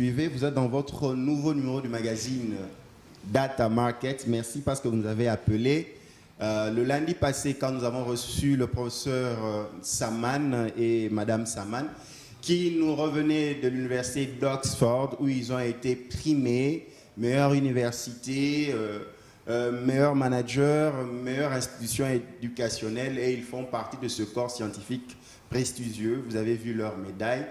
suivez. Vous êtes dans votre nouveau numéro du magazine Data Market. Merci parce que vous nous avez appelé. Le lundi passé, quand nous avons reçu le professeur Saman et Madame Saman, qui nous revenaient de l'université d'Oxford, où ils ont été primés, meilleure université, meilleur manager, meilleure institution éducationnelle, et ils font partie de ce corps scientifique prestigieux. Vous avez vu leur médaille.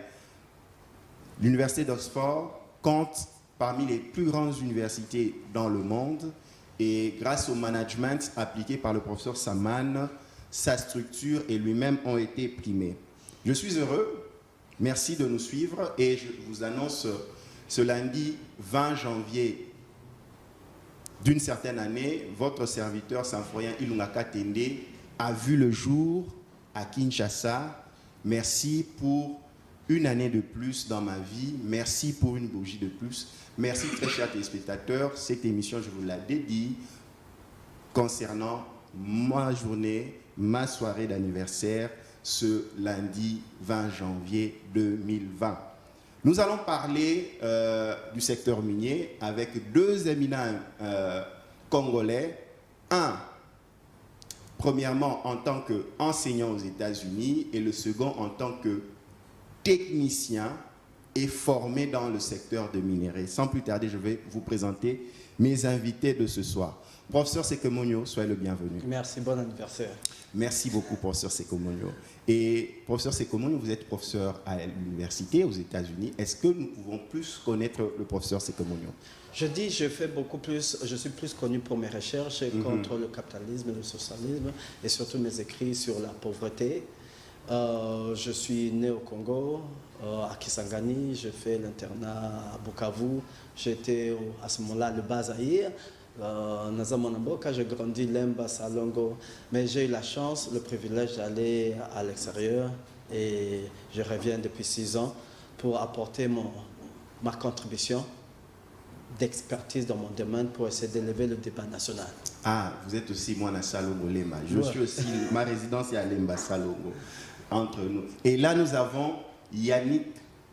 L'université d'Oxford compte parmi les plus grandes universités dans le monde, et grâce au management appliqué par le professeur Saman, sa structure et lui-même ont été primés. Je suis heureux. Merci de nous suivre et je vous annonce ce lundi 20 janvier d'une certaine année, votre serviteur Symphorien Ilungaka Tende a vu le jour à Kinshasa. Merci pour une année de plus dans ma vie. Merci pour une bougie de plus. Merci très chers téléspectateurs. Cette émission, je vous la dédie concernant ma journée, ma soirée d'anniversaire, ce lundi 20 janvier 2020. Nous allons parler du secteur minier avec deux éminents congolais. Un, premièrement en tant qu'enseignant aux États-Unis et le second en tant que technicien et formé dans le secteur de minerais. Sans plus tarder, je vais vous présenter mes invités de ce soir. Professeur Sekomonyo, soyez le bienvenu. Merci, bon anniversaire. Merci beaucoup, professeur Sekomonyo. Et professeur Sekomonyo, vous êtes professeur à l'université aux États-Unis. Est-ce que nous pouvons plus connaître le professeur Sekomonyo? Je dis, je suis plus connu pour mes recherches contre le capitalisme et le socialisme, et surtout mes écrits sur la pauvreté. Je suis né au Congo, à Kisangani, j'ai fait l'internat à Bukavu, j'étais à ce moment-là le Bas-Zaïre. Nazamonamboka, j'ai grandi Lemba, Salongo, mais j'ai eu la chance, le privilège d'aller à l'extérieur et je reviens depuis 6 ans pour apporter ma contribution d'expertise dans mon domaine pour essayer d'élever le débat national. Ah, vous êtes aussi moi à Salongo Lemba. Je suis aussi, ma résidence est à Lemba Salongo, entre nous. Et là, nous avons Yannick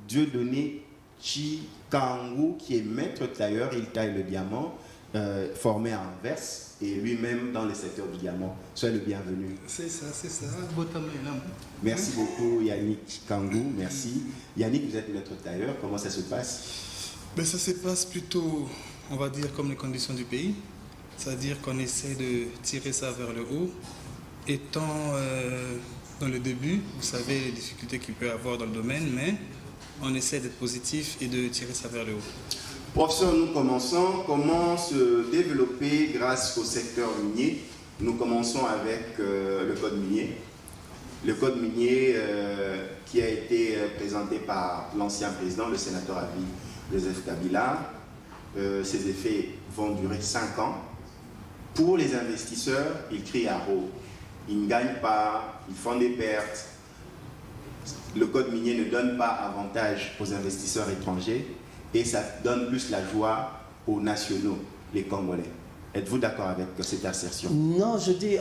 Dieudonné Chikangu, qui est maître tailleur, il taille le diamant. Formé à Anvers et lui-même dans le secteur du diamant. Soyez le bienvenu. C'est ça. Merci beaucoup Yannick Kangou, merci. Yannick, vous êtes notre tailleur, comment ça se passe? Ça se passe plutôt, on va dire, comme les conditions du pays. C'est-à-dire qu'on essaie de tirer ça vers le haut. Étant dans le début, vous savez les difficultés qu'il peut y avoir dans le domaine, mais on essaie d'être positif et de tirer ça vers le haut. Professeur, nous commençons. Comment se développer grâce au secteur minier? Nous commençons avec le code minier. Le code minier qui a été présenté par l'ancien président, le sénateur à vie, Joseph Kabila. Ses effets vont durer 5 ans. Pour les investisseurs, ils crient à haut. Ils ne gagnent pas, ils font des pertes. Le code minier ne donne pas avantage aux investisseurs étrangers. Et ça donne plus la joie aux nationaux, les Congolais. Êtes-vous d'accord avec cette assertion? Non, je dis,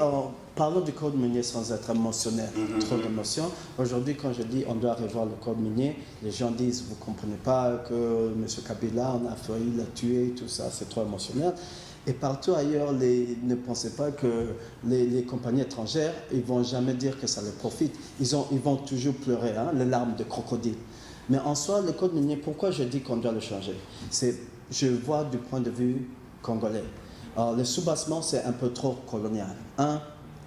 parlons du code minier sans être émotionnel, trop d'émotion. Aujourd'hui, quand je dis on doit revoir le code minier, les gens disent, vous ne comprenez pas que M. Kabila, on a failli la tuer, tout ça, c'est trop émotionnel. Et partout ailleurs, ne pensez pas que les compagnies étrangères, ils ne vont jamais dire que ça leur profite. Ils vont toujours pleurer, les larmes de crocodile. Mais en soi, le code minier, pourquoi je dis qu'on doit le changer? Je vois du point de vue congolais. Le soubassement, c'est un peu trop colonial.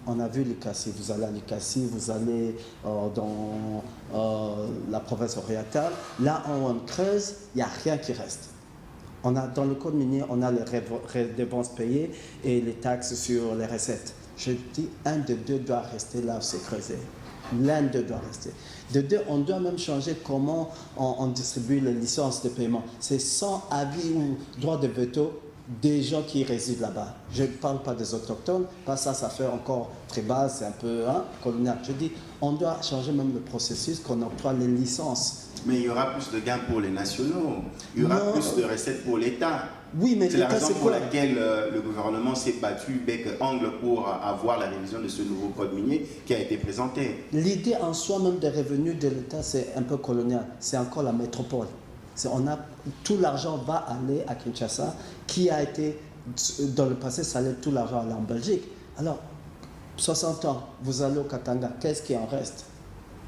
On a vu l'Ikassi, vous allez à l'Ikassi, vous allez dans la province orientale. Là, on creuse, il n'y a rien qui reste. Dans le code minier, on a les redevances payées et les taxes sur les recettes. Je dis, un des deux doit rester là où c'est creusé. L'un d'eux doit rester. De deux, on doit même changer comment on distribue les licences de paiement. C'est sans avis ou droit de veto des gens qui résident là-bas. Je ne parle pas des autochtones, parce que ça fait encore tribal, c'est un peu colonial. Je dis, on doit changer même le processus qu'on octroie les licences. Mais il y aura plus de gains pour les nationaux, il y aura plus de recettes pour l'État. Oui, mais c'est la raison pour laquelle le gouvernement s'est battu bec et ongle pour avoir la révision de ce nouveau code minier qui a été présenté. L'idée en soi même des revenus de l'État, c'est un peu colonial. C'est encore la métropole. Tout l'argent va aller à Kinshasa, qui a été, dans le passé, ça allait tout l'argent aller en Belgique. Alors, 60 ans, vous allez au Katanga, qu'est-ce qui en reste?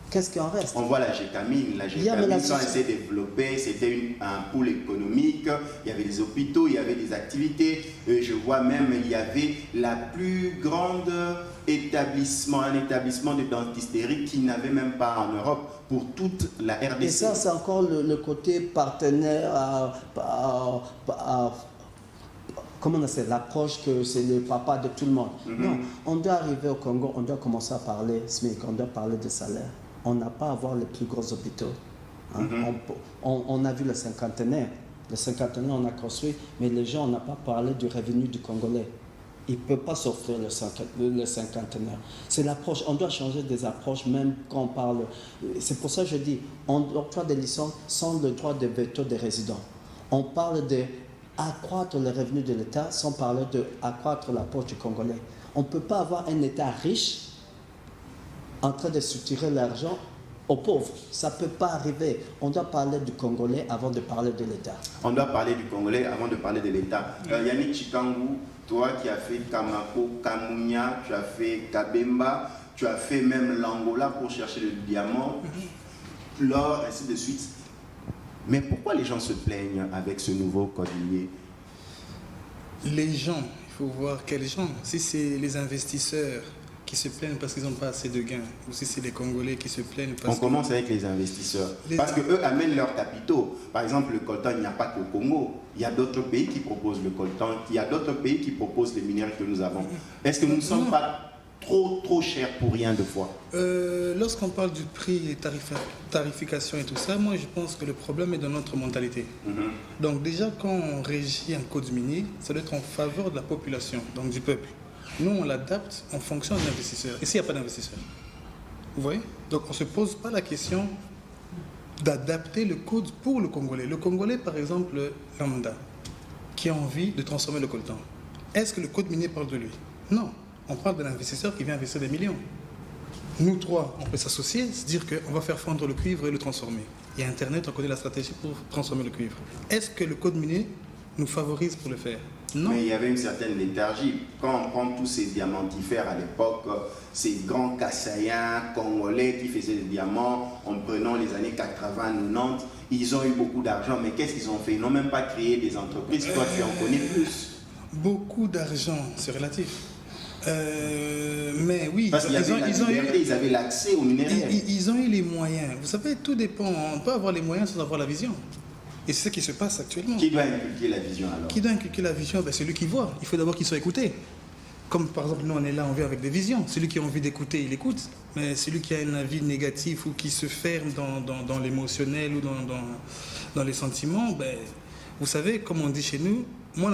Qu'est-ce qui en reste? On voit la Gécamine. La Gécamine, quand elle s'est développée, c'était un pôle économique. Il y avait des hôpitaux, il y avait des activités. Je vois même, il y avait la plus grande établissement, un établissement de dentisterie qui n'avait même pas en Europe pour toute la RDC. Et ça, c'est encore le côté partenaire comment on appelle, l'approche que c'est le papa de tout le monde. Non, on doit arriver au Congo, on doit commencer à parler SMIC, on doit parler de salaire. On n'a pas à avoir les plus gros hôpitaux. Hein. On a vu le cinquantenaire. Le cinquantenaire, on a construit, mais les gens, on n'a pas parlé du revenu du Congolais. Il ne peut pas s'offrir le cinquantenaire. C'est l'approche. On doit changer des approches, même quand on parle. C'est pour ça que je dis, on octroie des licences sans le droit de veto des résidents. On parle d'accroître les revenus de l'État sans parler d'accroître la poche du Congolais. On ne peut pas avoir un État riche en train de soutirer l'argent aux pauvres. Ça ne peut pas arriver. On doit parler du Congolais avant de parler de l'État. On doit parler du Congolais avant de parler de l'État. Yannick Chikangu, toi qui as fait Kamako, Kamounia, tu as fait Kabemba, tu as fait même l'Angola pour chercher le diamant, l'or, ainsi de suite. Mais pourquoi les gens se plaignent avec ce nouveau code minier? Les gens, il faut voir quels gens. Si c'est les investisseurs qui se plaignent parce qu'ils n'ont pas assez de gains, ou si c'est les Congolais qui se plaignent parce On commence avec les investisseurs. Parce qu'eux amènent leurs capitaux. Par exemple, le coltan, il n'y a pas qu'au Congo. Il y a d'autres pays qui proposent le coltan. Il y a d'autres pays qui proposent les minéraux que nous avons. Est-ce que nous ne sommes pas trop chers pour rien de fois? Lorsqu'on parle du prix et tarification et tout ça, moi je pense que le problème est dans notre mentalité. Donc déjà quand on régit un code minier, ça doit être en faveur de la population, donc du peuple. Nous on l'adapte en fonction de l'investisseur. Et s'il n'y a pas d'investisseur, vous voyez? Donc on ne se pose pas la question d'adapter le code pour le Congolais. Le Congolais par exemple, lambda, qui a envie de transformer le coltan. Est-ce que le code minier parle de lui? Non. On parle de l'investisseur qui vient investir des millions. Nous trois, on peut s'associer, se dire qu'on va faire fondre le cuivre et le transformer. Il y a Internet, on connaît la stratégie pour transformer le cuivre. Est-ce que le code minier nous favorise pour le faire? Non. Mais il y avait une certaine léthargie. Quand on prend tous ces diamantifères à l'époque, ces grands Kassaïens congolais qui faisaient des diamants en prenant les années 80-90, ils ont eu beaucoup d'argent. Mais qu'est-ce qu'ils ont fait? Ils n'ont même pas créé des entreprises. Toi, tu en connais plus. Beaucoup d'argent, c'est relatif. Mais oui, parce qu'ils avaient l'accès aux minéraux. Ils ont eu les moyens. Vous savez, tout dépend. On peut avoir les moyens sans avoir la vision. Et c'est ce qui se passe actuellement. Qui doit inculquer la vision alors? Qui doit inculquer la vision? Ben, celui qui voit. Il faut d'abord qu'il soit écouté. Comme par exemple, nous on est là, on vient avec des visions. Celui qui a envie d'écouter, il écoute. Mais celui qui a un avis négatif ou qui se ferme dans l'émotionnel ou dans les sentiments, ben, vous savez, comme on dit chez nous, moi,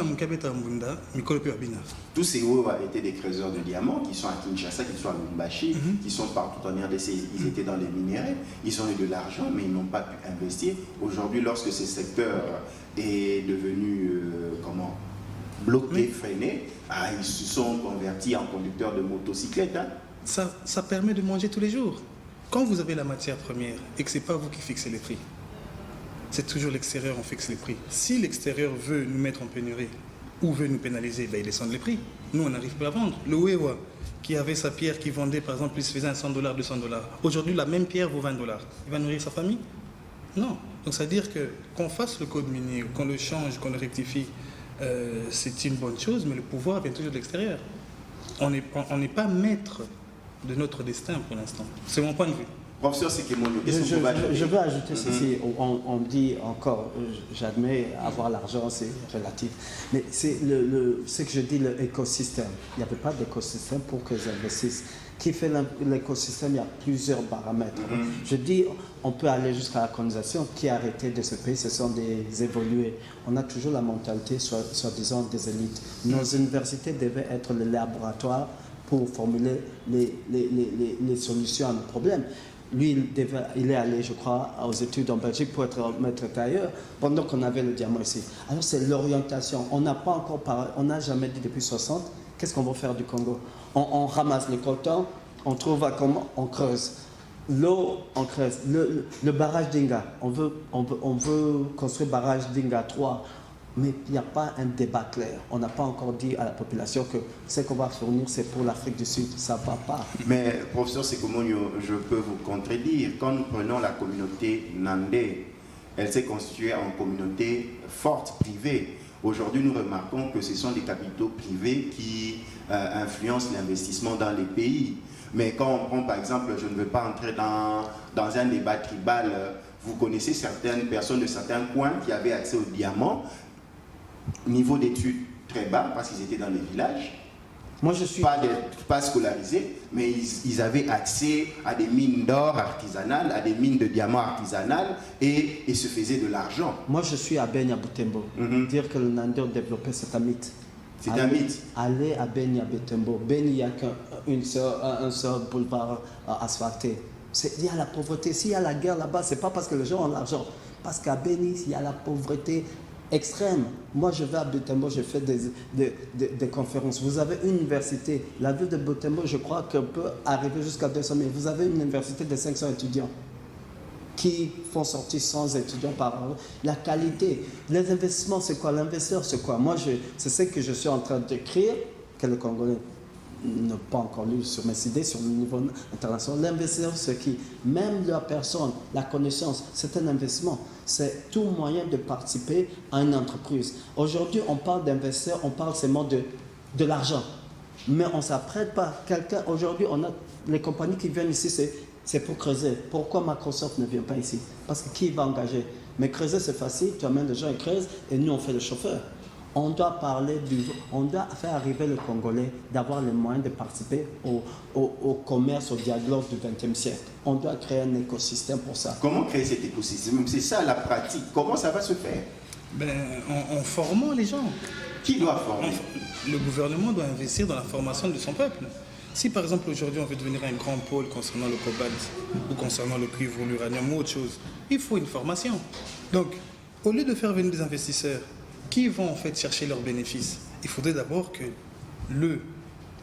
tous ces hauts étaient des creuseurs de diamants qui sont à Kinshasa, qui sont à Lubumbashi, qui sont partout en RDC. Ils étaient dans les minéraux, ils ont eu de l'argent, mais ils n'ont pas pu investir. Aujourd'hui, lorsque ce secteur est devenu bloqué, freiné, ils se sont convertis en conducteurs de motocyclettes. Hein. Ça permet de manger tous les jours. Quand vous avez la matière première et que ce n'est pas vous qui fixez les prix, c'est toujours l'extérieur qui fixe les prix. Si l'extérieur veut nous mettre en pénurie ou veut nous pénaliser, ben il descend les prix. Nous, on n'arrive pas à vendre. Le Wewa, qui avait sa pierre qui vendait, par exemple, il se faisait un $100, $200. Aujourd'hui, la même pierre vaut $20. Il va nourrir sa famille? Non. Donc, ça veut dire qu'on fasse le code minier, qu'on le change, qu'on le rectifie, c'est une bonne chose, mais le pouvoir vient toujours de l'extérieur. On n'est pas maître de notre destin pour l'instant. C'est mon point de vue. Professeur Sekemono, qu'est-ce que vous pouvez ajouter? Je veux ajouter ceci. On dit encore, j'admets, avoir l'argent, c'est relatif. Mais c'est ce que je dis, l'écosystème. Il n'y avait pas d'écosystème pour qu'ils investissent. Qui fait l'écosystème? Il y a plusieurs paramètres. Je dis, on peut aller jusqu'à la colonisation. Qui a arrêté de ce pays? Ce sont des évolués. On a toujours la mentalité, soi-disant, des élites. Nos universités devaient être le laboratoire pour formuler les solutions à nos problèmes. Lui, il est allé, je crois, aux études en Belgique pour être maître tailleur, pendant qu'on avait le diamant ici. Alors, c'est l'orientation. On n'a pas encore parlé, on n'a jamais dit depuis 60, qu'est-ce qu'on va faire du Congo? On ramasse le coltan, on trouve comment, on creuse. l'eau en creuse, le barrage d'Inga, on veut construire le barrage d'Inga 3, mais il n'y a pas un débat clair. On n'a pas encore dit à la population que ce qu'on va fournir, c'est pour l'Afrique du Sud. Ça ne va pas. Mais, professeur Sekomonyo, je peux vous contredire. Quand nous prenons la communauté Nandé, elle s'est constituée en communauté forte, privée. Aujourd'hui, nous remarquons que ce sont des capitaux privés qui influencent l'investissement dans les pays. Mais quand on prend, par exemple, je ne veux pas entrer dans un débat tribal, vous connaissez certaines personnes de certains coins qui avaient accès aux diamants, niveau d'études très bas, parce qu'ils étaient dans les villages. Moi, je suis... Pas scolarisés, mais ils avaient accès à des mines d'or artisanales, à des mines de diamants artisanales, et se faisaient de l'argent. Moi, je suis à Beni à Butembo. Dire que le Nandé a développé, c'est un mythe. C'est un mythe. Allez à Beni à Butembo. Beni, il n'y a un seul boulevard asphalté. Il y a la pauvreté. S'il y a la guerre là-bas, ce n'est pas parce que les gens ont l'argent. Parce qu'à Beni, il y a la pauvreté extrême. Moi, je vais à Butembo, je fais des conférences. Vous avez une université. La ville de Butembo, je crois qu'elle peut arriver jusqu'à 200 000. Vous avez une université de 500 étudiants qui font sortir 100 étudiants par an. La qualité, les investissements, c'est quoi? L'investisseur, c'est quoi? Moi, c'est ce que je suis en train d'écrire, que les Congolais n'ont pas encore lu sur mes idées, sur le niveau international. L'investisseur, c'est qui? Même la personne, la connaissance, c'est un investissement. C'est tout moyen de participer à une entreprise. Aujourd'hui, on parle d'investisseurs, on parle seulement de l'argent. Mais on ne s'apprête pas. Aujourd'hui, on a les compagnies qui viennent ici, c'est pour creuser. Pourquoi Microsoft ne vient pas ici? Parce que qui va engager? Mais creuser, c'est facile. Tu amènes des gens, ils creusent, et nous, on fait le chauffeur. On doit on doit faire arriver le Congolais d'avoir les moyens de participer au commerce, au dialogue du XXe siècle. On doit créer un écosystème pour ça. Comment créer cet écosystème? C'est ça la pratique. Comment ça va se faire? En formant les gens. Qui doit former? Le gouvernement doit investir dans la formation de son peuple. Si par exemple aujourd'hui on veut devenir un grand pôle concernant le cobalt ou concernant le cuivre ou l'uranium ou autre chose, il faut une formation. Donc, au lieu de faire venir des investisseurs qui vont en fait chercher leurs bénéfices, il faudrait d'abord que le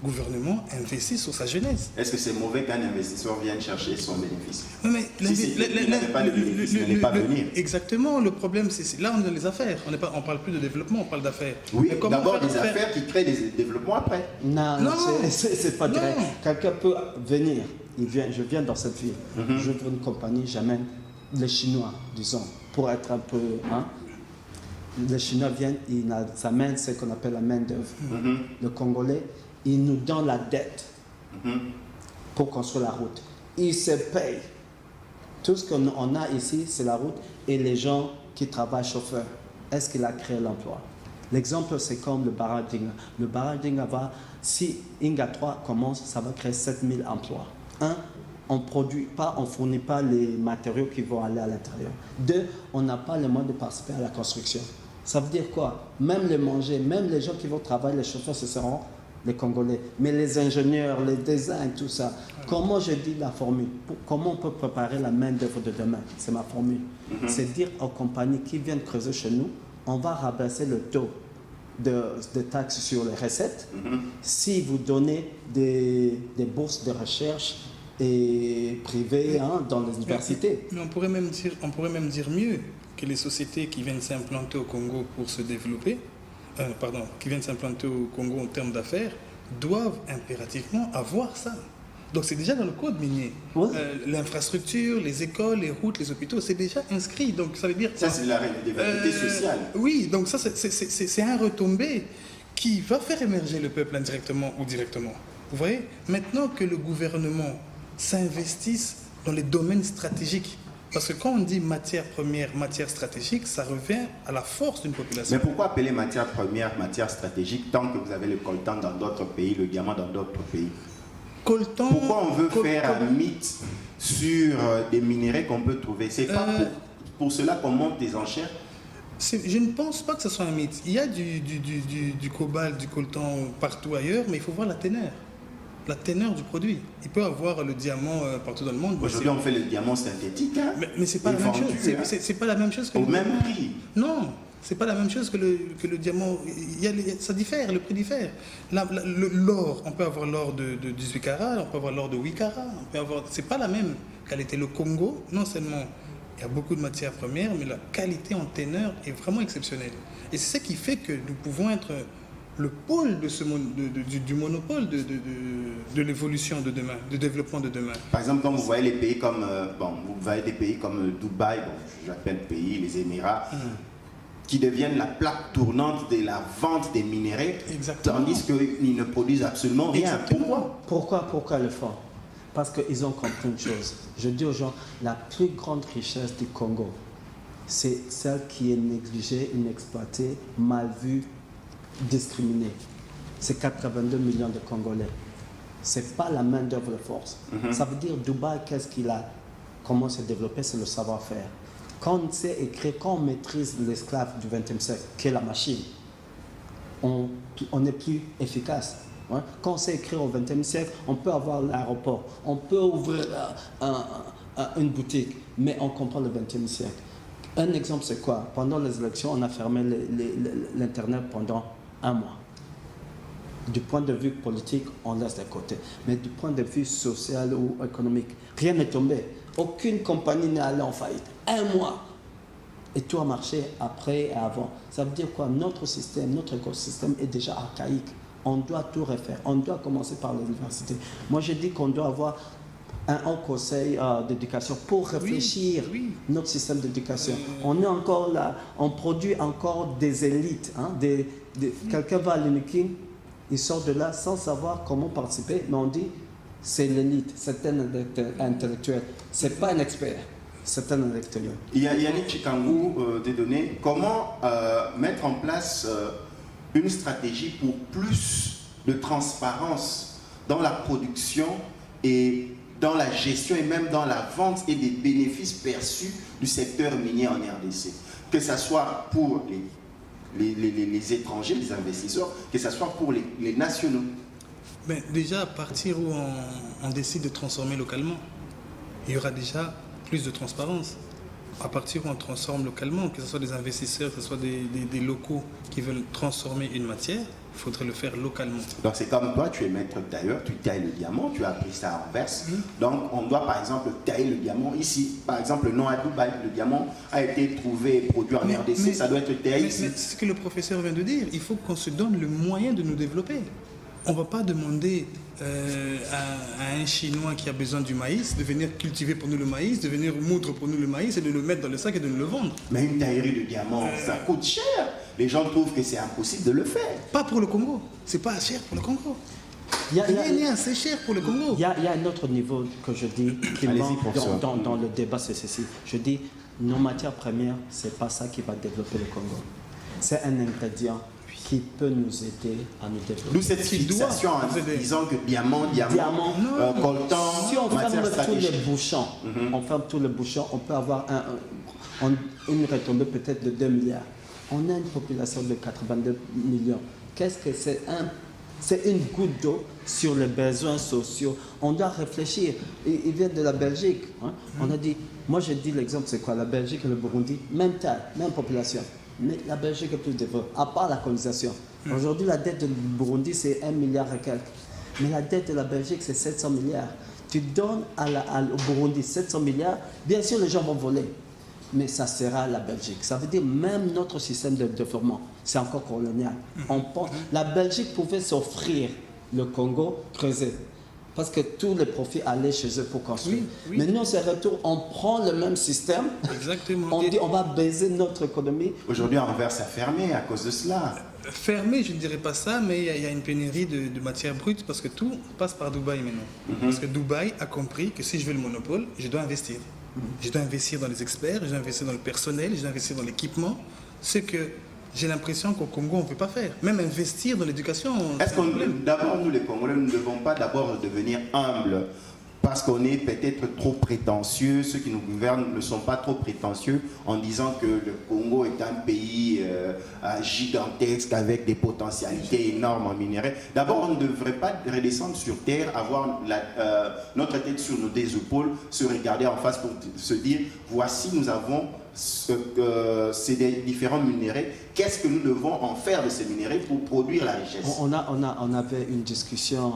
gouvernement investisse sur sa jeunesse. Est-ce que c'est mauvais qu'un investisseur vienne chercher son bénéfice? Non, mais il n'avait pas de bénéfice, il n'allait pas venir. Exactement, le problème c'est là on est dans les affaires. On ne parle plus de développement, on parle d'affaires. Oui, d'abord des affaires qui créent des développements après. Non. C'est pas direct. Quelqu'un peut venir, je viens dans cette ville, j'ouvre une compagnie, j'amène les Chinois, disons, pour être un peu... Les Chinois viennent, ils amènent ce qu'on appelle la main-d'œuvre. Le Congolais, il nous donne la dette pour construire la route. Il se paye. Tout ce qu'on a ici, c'est la route et les gens qui travaillent chauffeurs. Est-ce qu'il a créé l'emploi? L'exemple, c'est comme le barrage d'Inga. Le barrage d'Inga va, si Inga 3 commence, ça va créer 7000 emplois. On ne fournit pas les matériaux qui vont aller à l'intérieur. 2, on n'a pas les moyens de participer à la construction. Ça veut dire quoi? Même les manger, même les gens qui vont travailler, les chauffeurs, ce seront les Congolais. Mais les ingénieurs, les designs, tout ça. Comment je dis la formule? Comment on peut préparer la main-d'œuvre de demain? C'est ma formule. C'est dire aux compagnies qui viennent creuser chez nous, on va rabaisser le taux de taxes sur les recettes si vous donnez des bourses de recherche et privées dans les universités. Mais on pourrait même dire mieux que les sociétés qui viennent s'implanter au Congo pour se développer, qui viennent s'implanter au Congo en termes d'affaires, doivent impérativement avoir ça. Donc c'est déjà dans le code minier. Oui. L'infrastructure, les écoles, les routes, les hôpitaux, c'est déjà inscrit. Donc ça veut dire... Ça, c'est la rentabilité sociale. Oui, donc ça, c'est un retombé qui va faire émerger le peuple indirectement ou directement. Vous voyez? Maintenant que le gouvernement s'investisse dans les domaines stratégiques, parce que quand on dit matière première, matière stratégique, ça revient à la force d'une population. Mais pourquoi appeler matière première, matière stratégique, tant que vous avez le coltan dans d'autres pays, le diamant dans d'autres pays? Coltan, pourquoi on veut faire un mythe sur des minéraux qu'on peut trouver? C'est pas pour cela qu'on monte des enchères? Je ne pense pas que ce soit un mythe. Il y a du cobalt, du coltan partout ailleurs, mais il faut voir la teneur. La teneur du produit. Il peut avoir le diamant partout dans le monde. Aujourd'hui, on fait le diamant synthétique. Mais ce n'est pas la même chose. C'est pas la même chose que au même prix. Non. C'est pas la même chose que le diamant. Ça diffère, le prix diffère. L'or, on peut avoir l'or de 18 carats, on peut avoir l'or de 8 carats. C'est pas la même qualité. Le Congo, non seulement il y a beaucoup de matières premières, mais la qualité en teneur est vraiment exceptionnelle. Et c'est ce qui fait que nous pouvons être le pôle du monopole de l'évolution de demain, du développement de demain. Par exemple, quand vous voyez les pays comme, vous voyez des pays comme Dubaï, j'appelle pays, les Émirats, qui deviennent la plaque tournante de la vente des minéraux, tandis qu'ils ne produisent absolument rien. Pourquoi le font? Parce qu'ils ont compris une chose. Je dis aux gens, la plus grande richesse du Congo, c'est celle qui est négligée, inexploitée, mal vue, discriminée. C'est 82 millions de Congolais. Ce n'est pas la main-d'œuvre de force. Ça veut dire Dubaï, qu'est-ce qu'il a? Comment se développer? C'est le savoir-faire. Quand on sait écrire, quand on maîtrise l'esclave du XXe siècle, qui est la machine, on est plus efficace. Hein? Quand on sait écrire au XXe siècle, on peut avoir l'aéroport, on peut ouvrir une boutique, mais on comprend le XXe siècle. Un exemple, c'est quoi? Pendant les élections, on a fermé l'Internet pendant 1 mois. Du point de vue politique, on laisse de côté. Mais du point de vue social ou économique, rien n'est tombé. Aucune compagnie n'est allée en faillite. 1 mois. Et tout a marché après et avant. Ça veut dire quoi? Notre système, notre écosystème est déjà archaïque. On doit tout refaire. On doit commencer par l'université. Moi, je dis qu'on doit avoir un haut conseil d'éducation pour réfléchir notre système d'éducation. On est encore là, on produit encore des élites. Hein, quelqu'un va à l'UNIKIN, il sort de là sans savoir comment participer, mais on dit c'est l'élite, c'est un intellectuel, c'est pas un expert, c'est un intellectuel. Yannick Chikangou, des données, comment mettre en place une stratégie pour plus de transparence dans la production et dans la gestion et même dans la vente et des bénéfices perçus du secteur minier en RDC, que ce soit pour les étrangers, les investisseurs, que ce soit pour les nationaux. Ben, déjà, à partir où on décide de transformer localement, il y aura déjà plus de transparence. À partir où on transforme localement, que ce soit des investisseurs, que ce soit des locaux qui veulent transformer une matière, il faudrait le faire localement. Donc c'est comme toi, tu es maître tailleur, tu tailles le diamant, tu as appris ça à Anvers. Donc on doit par exemple tailler le diamant ici. Par exemple, non à Dubaï, le diamant a été trouvé et produit en RDC, ça doit être taillé ici. C'est ce que le professeur vient de dire, il faut qu'on se donne le moyen de nous développer. On ne va pas demander à un Chinois qui a besoin du maïs de venir cultiver pour nous le maïs, de venir moudre pour nous le maïs et de le mettre dans le sac et de nous le vendre. Mais une taillerie de diamant, ça coûte cher. Les gens trouvent que c'est impossible de le faire. Pas pour le Congo. C'est pas cher pour le Congo. Rien n'est assez cher pour le Congo. Il y a un autre niveau que je dis qui manque dans le débat, c'est ceci. Je dis, nos matières premières, c'est pas ça qui va développer le Congo. C'est un ingrédient qui peut nous aider à nous développer. D'où cette fixation en disant que diamant, coltan, si on ferme tous les bouchons, on peut avoir une retombée peut-être de 2 milliards. On a une population de 82 millions. Qu'est-ce que c'est? C'est une goutte d'eau sur les besoins sociaux. On doit réfléchir. Il vient de la Belgique. Hein? On a dit, moi je dis l'exemple, c'est quoi? La Belgique et le Burundi, même taille, même population. Mais la Belgique est plus développée, à part la colonisation. Aujourd'hui, la dette du Burundi, c'est 1 milliard et quelques. Mais la dette de la Belgique, c'est 700 milliards. Tu donnes au Burundi 700 milliards, bien sûr, les gens vont voler. Mais ça sera la Belgique. Ça veut dire même notre système de développement, c'est encore colonial. La Belgique pouvait s'offrir le Congo creusé. Parce que tous les profits allaient chez eux pour construire. Mais nous, c'est retour, on prend le même système. Exactement. On dit on va baiser notre économie. Aujourd'hui, Anvers a fermé à cause de cela. Fermé, je ne dirais pas ça, mais il y a une pénurie de matières brutes parce que tout passe par Dubaï maintenant. Parce que Dubaï a compris que si je veux le monopole, je dois investir. Je dois investir dans les experts, je dois investir dans le personnel, je dois investir dans l'équipement. Ce que j'ai l'impression qu'au Congo, on ne peut pas faire. Même investir dans l'éducation. Est-ce qu'on, d'abord, nous les Congolais, nous ne devons pas d'abord devenir humbles parce qu'on est peut-être trop prétentieux, ceux qui nous gouvernent ne sont pas trop prétentieux en disant que le Congo est un pays gigantesque avec des potentialités énormes en minerais. D'abord, on ne devrait pas redescendre sur terre, avoir notre tête sur nos deux épaules, se regarder en face pour se dire, voici, nous avons ces différents minéraux, qu'est-ce que nous devons en faire de ces minéraux pour produire la richesse? On avait une discussion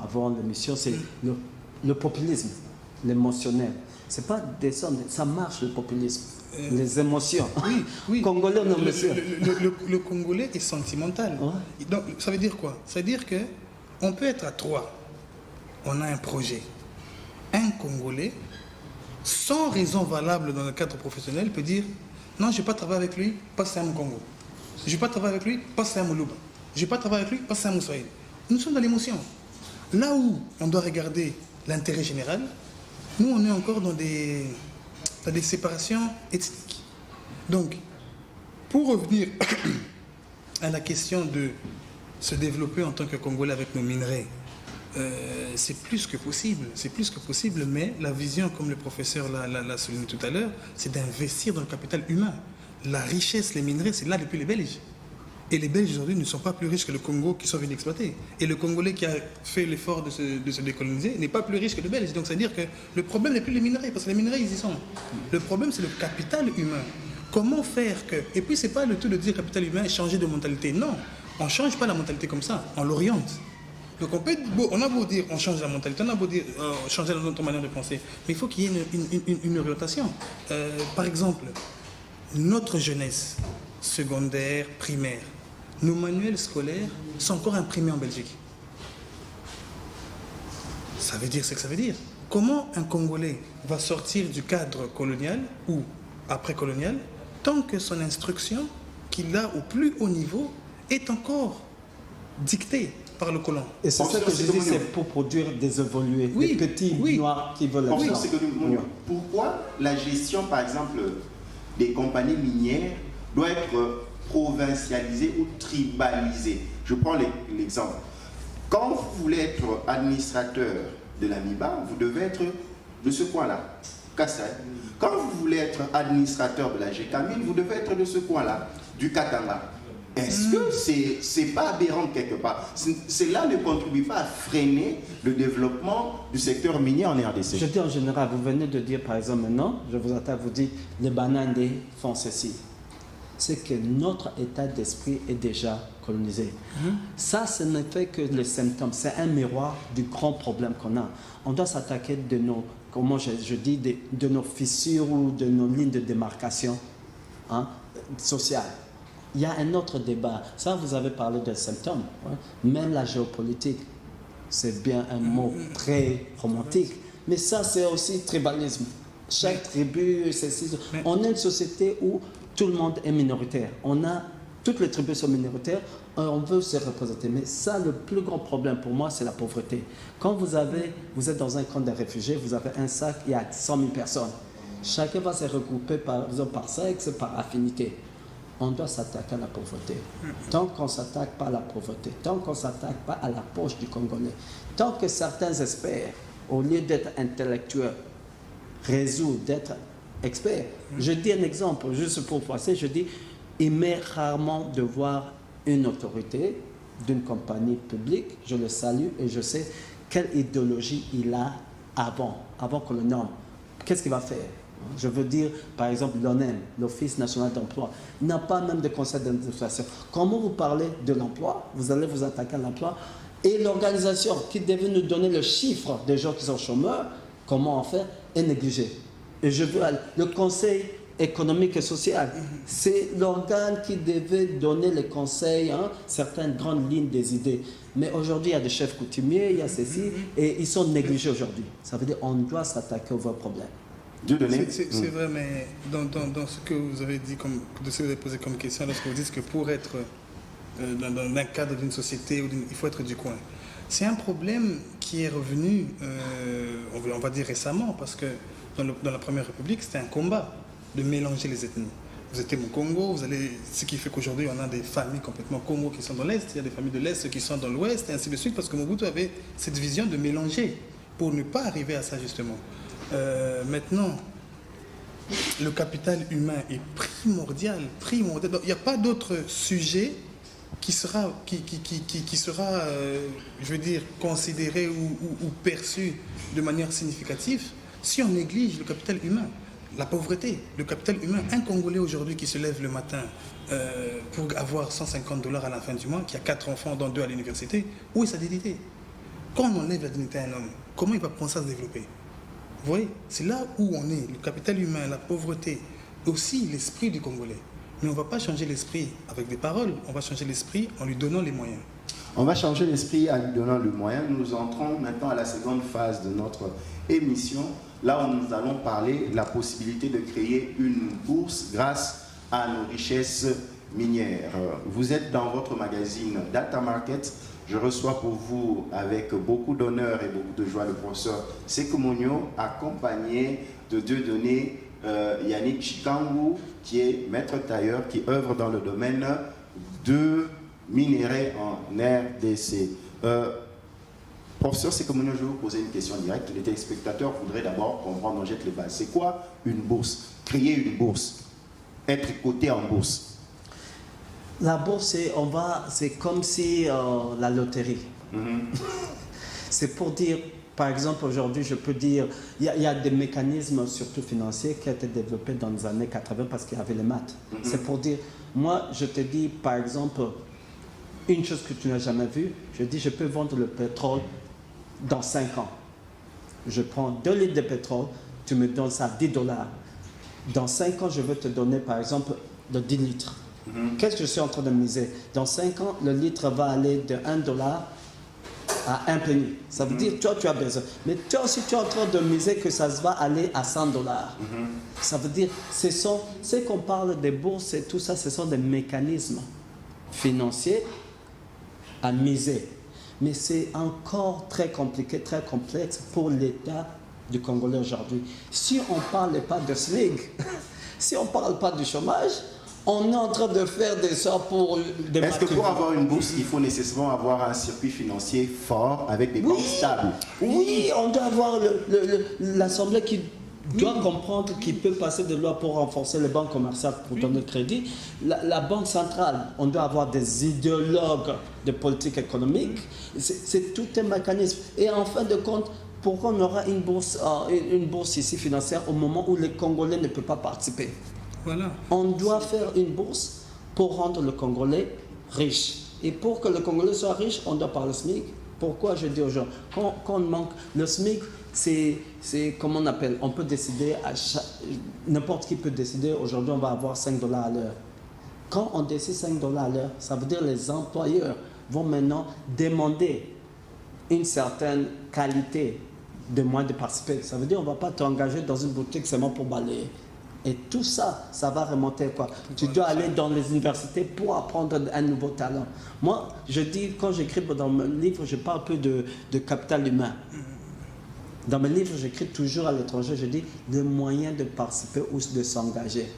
avant l'émission, c'est le populisme, l'émotionnel. C'est pas des sommes, ça marche le populisme, les émotions. Oui. Congolais, non, monsieur. Le Congolais est sentimental. Ouais. Donc, ça veut dire quoi? Ça veut dire que on peut être à 3. On a un projet. Un Congolais, sans raison valable dans le cadre professionnel, peut dire non, je ne vais pas travailler avec lui, passe à mon Congo. Je ne vais pas travailler avec lui, passe à Moulouba. Je ne vais pas travailler avec lui, passe à Moussaïd. Nous sommes dans l'émotion. Là où on doit regarder l'intérêt général, nous, on est encore dans des séparations ethniques. Donc, pour revenir à la question de se développer en tant que Congolais avec nos minerais, c'est plus que possible, mais la vision, comme le professeur l'a souligné tout à l'heure, c'est d'investir dans le capital humain. La richesse, les minerais, c'est là depuis les Belges. Et les Belges aujourd'hui ne sont pas plus riches que le Congo qui sont venus exploiter. Et le Congolais qui a fait l'effort de se décoloniser n'est pas plus riche que le Belge. Donc c'est-à-dire que le problème n'est plus les minerais, parce que les minerais, ils y sont. Le problème, c'est le capital humain. Comment faire que... Et puis, c'est pas le tout de dire capital humain et changer de mentalité. Non, on ne change pas la mentalité comme ça, on l'oriente. Donc on a beau dire on change la mentalité, on a beau dire changer notre manière de penser, mais il faut qu'il y ait une orientation. Par exemple, notre jeunesse secondaire, primaire, nos manuels scolaires sont encore imprimés en Belgique. Ça veut dire ce que ça veut dire. Comment un Congolais va sortir du cadre colonial ou après-colonial tant que son instruction qu'il a au plus haut niveau est encore dictée par le colon? Et c'est ça que je dis, c'est pour produire des évolués, des petits noirs qui veulent la chance. Pourquoi la gestion, par exemple, des compagnies minières doit être provincialisée ou tribalisée? Je prends l'exemple. Quand vous voulez être administrateur de la MIBA, vous devez être de ce coin-là, Kassai. Quand vous voulez être administrateur de la GKMIL, vous devez être de ce coin-là, du Katanga. Est-ce que c'est pas aberrant quelque part? Cela ne contribue pas à freiner le développement du secteur minier en RDC? Je dis en général, vous venez de dire par exemple maintenant, je vous attends, vous dites les Banandés font ceci. C'est que notre état d'esprit est déjà colonisé. Ça, ce n'est fait que le symptôme, c'est un miroir du grand problème qu'on a. On doit s'attaquer de nos, comment je dis, de nos fissures ou de nos lignes de démarcation sociales. Il y a un autre débat. Ça, vous avez parlé de symptômes. Même la géopolitique, c'est bien un mot très romantique. Mais ça, c'est aussi tribalisme. Chaque tribu, on est une société où tout le monde est minoritaire. Toutes les tribus sont minoritaires. On veut se représenter. Mais ça, le plus grand problème pour moi, c'est la pauvreté. Quand vous êtes dans un camp de réfugiés, vous avez un sac, il y a 100 000 personnes. Chacun va se regrouper par sexe, par affinité. On doit s'attaquer à la pauvreté. Tant qu'on ne s'attaque pas à la pauvreté, tant qu'on ne s'attaque pas à la poche du Congolais, tant que certains espèrent, au lieu d'être intellectuels, résoudre d'être experts. Je dis un exemple, juste pour passer, je dis, il m'est rarement de voir une autorité d'une compagnie publique, je le salue et je sais quelle idéologie il a avant qu'on le nomme. Qu'est-ce qu'il va faire? Je veux dire, par exemple, l'ONEM, l'Office national d'emploi, n'a pas même de conseil d'administration. Comment vous parlez de l'emploi? Vous allez vous attaquer à l'emploi. Et l'organisation qui devait nous donner le chiffre des gens qui sont chômeurs, comment en faire, est négligée. Et je veux le Conseil économique et social, c'est l'organe qui devait donner les conseils, certaines grandes lignes des idées. Mais aujourd'hui, il y a des chefs coutumiers, il y a ceci, et ils sont négligés aujourd'hui. Ça veut dire qu'on doit s'attaquer aux vrais problèmes. C'est vrai, mais dans ce que vous avez dit, de ce que vous avez posé comme question, lorsque vous dites que pour être dans un cadre d'une société, il faut être du coin. C'est un problème qui est revenu, on va dire récemment, parce que dans la Première République, c'était un combat de mélanger les ethnies. Vous êtes au Congo, ce qui fait qu'aujourd'hui, on a des familles complètement Congo qui sont dans l'Est, il y a des familles de l'Est qui sont dans l'Ouest, et ainsi de suite, parce que Mobutu avait cette vision de mélanger, pour ne pas arriver à ça, justement. Maintenant, le capital humain est primordial. Donc, il n'y a pas d'autre sujet qui sera, je veux dire, considéré ou perçu de manière significative si on néglige le capital humain. la pauvreté, le capital humain. Un Congolais aujourd'hui qui se lève le matin pour avoir $150 à la fin du mois, qui a 4 enfants, dont 2 à l'université, où est sa dignité? Quand on enlève la dignité à un homme, comment il va penser à se développer? Vous voyez, c'est là où on est, le capital humain, la pauvreté, aussi l'esprit du Congolais. Mais on ne va pas changer l'esprit avec des paroles, on va changer l'esprit en lui donnant les moyens. On va changer l'esprit en lui donnant le moyen. Nous entrons maintenant à la seconde phase de notre émission, là où nous allons parler de la possibilité de créer une bourse grâce à nos richesses minières. Vous êtes dans votre magazine Data Market. Je reçois pour vous avec beaucoup d'honneur et beaucoup de joie le professeur Sekou Monyo, accompagné de Dieudonné Yannick Chikangu, qui est maître tailleur, qui œuvre dans le domaine de minerais en RDC. Professeur Sekou Monyo, je vais vous poser une question directe. Les téléspectateurs voudraient d'abord comprendre, on jette les bases. C'est quoi une bourse? Créer une bourse, être coté en bourse. La bourse, c'est comme si la loterie. C'est pour dire, par exemple, aujourd'hui, je peux dire, il y a des mécanismes, surtout financiers, qui ont été développés dans les années 80 parce qu'il y avait les maths. C'est pour dire, moi, je te dis, par exemple, une chose que tu n'as jamais vue, je dis, je peux vendre le pétrole dans 5 ans. Je prends 2 litres de pétrole, tu me donnes ça à $10. Dans 5 ans, je veux te donner, par exemple, de 10 litres. Qu'est-ce que je suis en train de miser? Dans 5 ans, le litre va aller de $1 à 1 penny. Ça veut dire, toi, tu as besoin. Mais toi aussi, tu es en train de miser que ça va aller à $100. Ça veut dire, c'est qu'on parle des bourses et tout ça, ce sont des mécanismes financiers à miser. Mais c'est encore très compliqué, très complexe pour l'État du Congolais aujourd'hui. Si on ne parle pas de SMIC, si on ne parle pas du chômage, on est en train de faire des sorts pour des... Est-ce que pour avoir une bourse, il faut nécessairement avoir un circuit financier fort avec des banques stables? Oui, on doit avoir l'Assemblée qui doit comprendre qu'il peut passer des lois pour renforcer les banques commerciales pour donner crédit. La Banque centrale, on doit avoir des idéologues de politique économique. C'est tout un mécanisme. Et en fin de compte, pourquoi on aura une bourse ici financière au moment où les Congolais ne peuvent pas participer? Voilà. On doit faire une bourse pour rendre le Congolais riche. Et pour que le Congolais soit riche, on doit parler SMIC. Pourquoi je dis aux gens, quand on manque, le SMIC, c'est comment on appelle, on peut décider, n'importe qui peut décider, aujourd'hui on va avoir $5 à l'heure. Quand on décide $5 à l'heure, ça veut dire que les employeurs vont maintenant demander une certaine qualité de moyens de participer. Ça veut dire qu'on ne va pas t'engager dans une boutique seulement pour balayer. Et tout ça, ça va remonter quoi? Tu dois aller dans les universités pour apprendre un nouveau talent. Moi, je dis, quand j'écris dans mon livre, je parle un peu de capital humain. Dans mes livres, j'écris toujours à l'étranger, je dis le moyen de participer ou de s'engager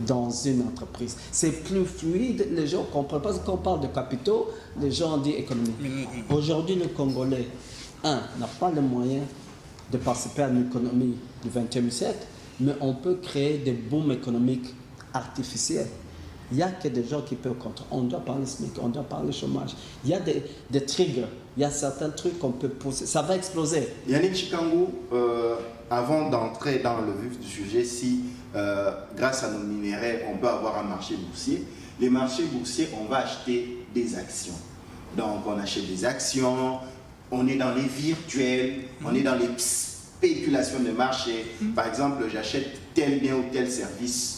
dans une entreprise. C'est plus fluide, les gens comprennent. Parce que quand on parle de capitaux, les gens disent économie. Aujourd'hui, le Congolais, n'a pas le moyen de participer à l'économie du XXe siècle, mais on peut créer des booms économiques artificiels. Il n'y a que des gens qui peuvent contre. On doit parler SMIC, on doit parler chômage. Il y a des triggers, il y a certains trucs qu'on peut pousser. Ça va exploser. Yannick Chikangu, avant d'entrer dans le vif du sujet, si grâce à nos minéraux, on peut avoir un marché boursier, les marchés boursiers, on va acheter des actions. Donc on achète des actions, on est dans les virtuels, on est dans les spéculations de marché. Par exemple, j'achète tel bien ou tel service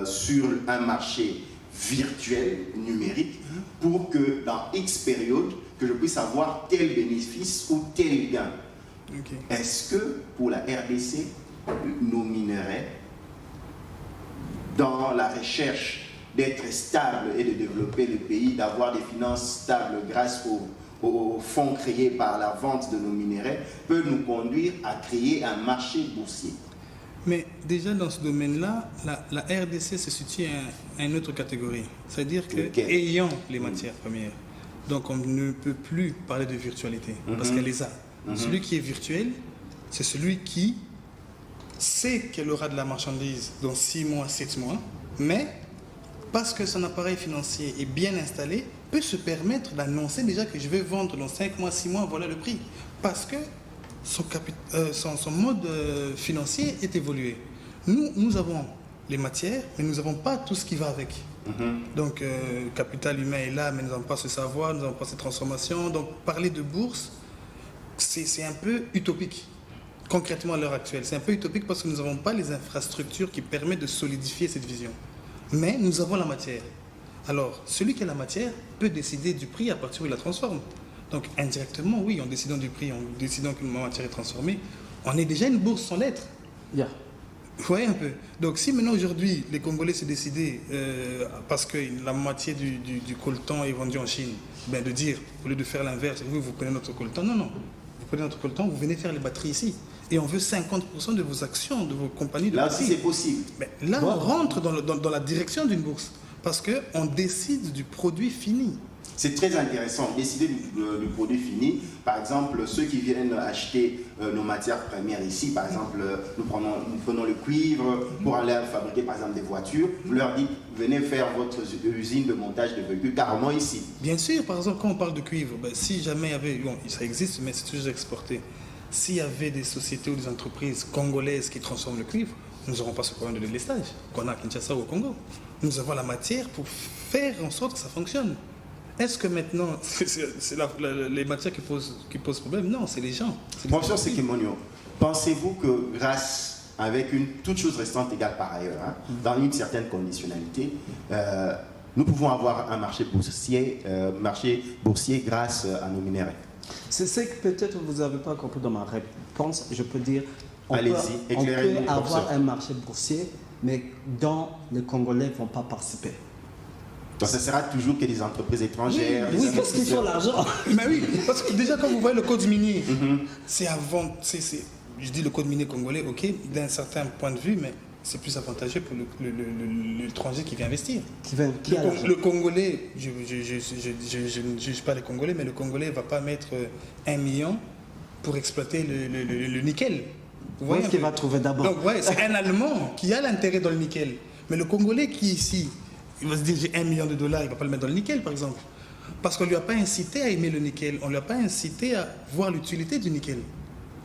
sur un marché virtuel, numérique, pour que dans X période, que je puisse avoir tel bénéfice ou tel gain. Okay. Est-ce que pour la RDC, nos minéraux, dans la recherche d'être stable et de développer le pays, d'avoir des finances stables grâce aux fonds créés par la vente de nos minéraux, peut nous conduire à créer un marché boursier? Mais déjà dans ce domaine-là, la RDC se situe à une autre catégorie. C'est-à-dire qu'ayant les matières premières, donc on ne peut plus parler de virtualité, parce qu'elle les a. Celui qui est virtuel, c'est celui qui sait qu'elle aura de la marchandise dans 6 mois, 7 mois, mais parce que son appareil financier est bien installé, peut se permettre d'annoncer déjà que je vais vendre dans 5 mois, 6 mois, voilà le prix. Parce que son mode financier est évolué. Nous avons les matières, mais nous n'avons pas tout ce qui va avec. Donc, capital humain est là, mais nous n'avons pas ce savoir, nous n'avons pas cette transformation. Donc, parler de bourse, c'est un peu utopique, concrètement à l'heure actuelle. C'est un peu utopique parce que nous n'avons pas les infrastructures qui permettent de solidifier cette vision. Mais nous avons la matière. Alors, celui qui a la matière peut décider du prix à partir où il la transforme. Donc, indirectement, oui, en décidant du prix, en décidant qu'une matière est transformée, on est déjà une bourse sans lettres. Yeah. Vous voyez un peu. Donc, si maintenant, aujourd'hui, les Congolais se décidaient, parce que la moitié du coltan est vendu en Chine, ben de dire, au lieu de faire l'inverse, vous prenez notre coltan, non. Vous prenez notre coltan, vous venez faire les batteries ici. Et on veut 50% de vos actions, de vos compagnies de Là batteries. aussi, c'est possible. Mais là, on rentre dans la direction d'une bourse. Parce qu'on décide du produit fini. C'est très intéressant. Décider du produit fini. Par exemple, ceux qui viennent acheter nos matières premières ici, par exemple, nous prenons le cuivre pour aller fabriquer, par exemple, des voitures. Vous leur dites, venez faire votre usine de montage de véhicules carrément ici. Bien sûr, par exemple, quand on parle de cuivre, ben, si jamais il y avait, bon, ça existe, mais c'est toujours exporté. S'il y avait des sociétés ou des entreprises congolaises qui transforment le cuivre, nous n'aurons pas ce problème de délestage qu'on a à Kinshasa ou au Congo. Nous avons la matière pour faire en sorte que ça fonctionne. Est-ce que maintenant, c'est les matières qui posent problème? Non, c'est les gens. Professeur Sekemonio, pensez-vous que grâce, avec toute chose restante égale par ailleurs, dans une certaine conditionnalité, nous pouvons avoir un marché boursier grâce à nos minéraux? C'est ce que peut-être vous n'avez pas compris dans ma réponse. Je peux dire, on peut avoir un marché boursier, mais dont les Congolais ne vont pas participer. Donc ça sera toujours que des entreprises étrangères. Oui, parce qu'ils font l'argent. Mais oui, parce que déjà quand vous voyez le code minier, c'est avant, je dis le code minier congolais, ok, d'un certain point de vue, mais c'est plus avantageux pour l'étranger qui vient investir. Le Congolais, je ne juge pas les Congolais, mais le Congolais ne va pas mettre 1 million pour exploiter le nickel. Vous voyez ce qu'il va trouver d'abord. Donc ouais, c'est un Allemand qui a l'intérêt dans le nickel. Mais le Congolais qui est ici, il va se dire j'ai $1 million, il ne va pas le mettre dans le nickel par exemple. Parce qu'on ne lui a pas incité à aimer le nickel, on ne lui a pas incité à voir l'utilité du nickel.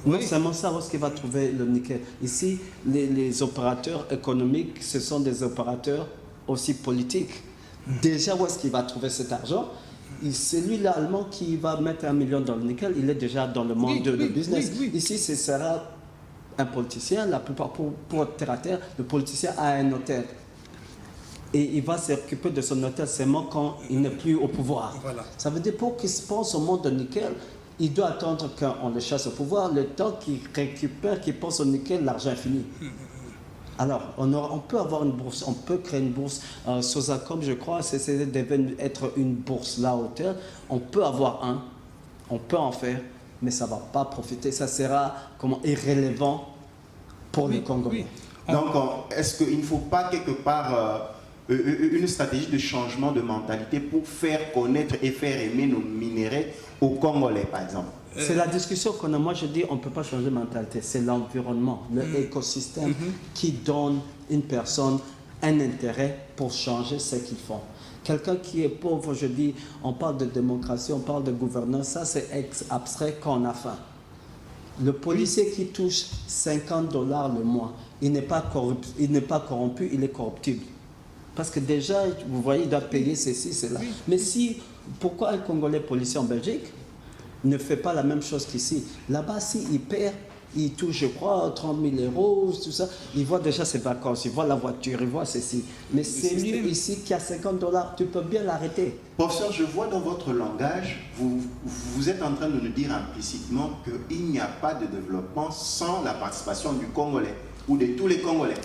Non seulement ça, où est-ce qu'il va trouver le nickel? Ici, les opérateurs économiques, ce sont des opérateurs aussi politiques. Déjà, où est-ce qu'il va trouver cet argent? C'est lui l'Allemand qui va mettre 1 million dans le nickel, il est déjà dans le monde de business. Ici, ce sera un politicien, la plupart pour terre à terre, le politicien a un notaire. Et il va s'occuper de son notaire seulement quand il n'est plus au pouvoir. Voilà. Ça veut dire pour qu'il se pense au monde de nickel, il doit attendre qu'on le chasse au pouvoir, le temps qu'il récupère, qu'il pense au nickel, l'argent est fini. Alors, on peut avoir une bourse, on peut créer une bourse. Sozacom, je crois, c'est devenu être une bourse là au terre. On peut avoir on peut en faire, mais ça ne va pas profiter. Ça sera irrélevant pour les Congolais. Donc, est-ce qu'il ne faut pas quelque part une stratégie de changement de mentalité pour faire connaître et faire aimer nos minéraux aux Congolais, par exemple? C'est la discussion qu'on a. Moi, je dis on ne peut pas changer de mentalité. C'est l'environnement, l'écosystème qui donne une personne un intérêt pour changer ce qu'ils font. Quelqu'un qui est pauvre, je dis, on parle de démocratie, on parle de gouvernance, ça c'est abstrait quand on a faim. Le policier qui touche $50 le mois, il n'est pas corrompu, il est corruptible. Parce que déjà, vous voyez, il doit payer ceci, cela. Mais pourquoi un Congolais policier en Belgique ne fait pas la même chose qu'ici? Là-bas, s'il perd, il touche, je crois, 30 000 €, tout ça. Il voit déjà ses vacances, il voit la voiture, il voit ceci. Mais c'est lui ici qui a $50, tu peux bien l'arrêter. Professeur, je vois dans votre langage, vous êtes en train de nous dire implicitement qu'il n'y a pas de développement sans la participation du Congolais ou de tous les Congolais.